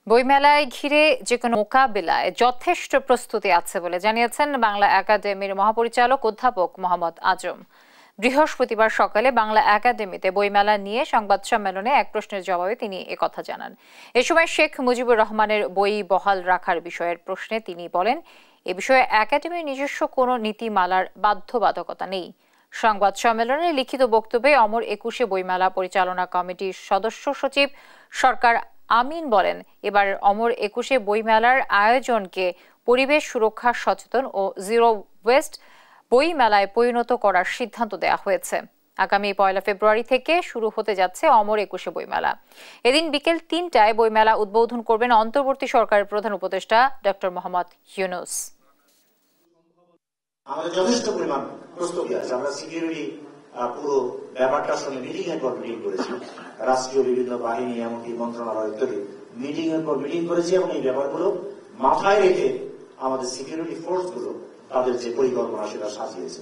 বইমেলায় ঘিরে যে কোনো মোকাবিলায় যথেষ্ট প্রস্তুতি আছে বলে জানিয়েছেন বাংলা একাডেমির মহাপরিচালক অধ্যাপক মোহাম্মদ আজম। বৃহস্পতিবার সকালে বাংলা একাডেমিতে বইমেলা নিয়ে সংবাদ সম্মেলনে এক প্রশ্নের জবাবে তিনি একথা জানান। এ সময় শেখ মুজিবুর রহমানের বই বহাল রাখার বিষয়ের প্রশ্নে তিনি বলেন, এ বিষয়ে একাডেমির নিজস্ব কোনো নীতিমালার বাধ্যবাধকতা নেই। সংবাদ সম্মেলনে লিখিত বক্তব্যে অমর একুশে বইমেলা পরিচালনা কমিটির সদস্য সচিব সরকার আমিন বলেন, এবার অমর একুশে বইমেলার আয়োজনকে পরিবেশ সুরক্ষা সচেতন ও জিরো ওয়েস্ট বই মেলায় পরিণত করার সিদ্ধান্ত দেওয়া হয়েছে। আগামী 1 ফেব্রুয়ারি থেকে শুরু হতে যাচ্ছে অমর একুশে বইমেলা। এদিন বিকেল 3টায় বইমেলা উদ্বোধন করবেন অন্তর্বর্তী সরকারের প্রধান উপদেষ্টা ডক্টর মোহাম্মদ ইউনূস। আমাদের যথেষ্ট পরিমাণ প্রস্তুতি আছে। আমরা সিকিউরিটি পুরো ব্যাপারটার সঙ্গে মিটিং এর পর মিটিং করেছি, রাষ্ট্রীয় বিভিন্ন বাহিনী এমনকি মন্ত্রণালয় ইত্যাদি মিটিং এর পর মিটিং করেছি এবং এই ব্যাপারগুলো মাথায় রেখে আমাদের সিকিউরিটি ফোর্স গুলো তাদের যে পরিকল্পনা সেটা সাজিয়েছে।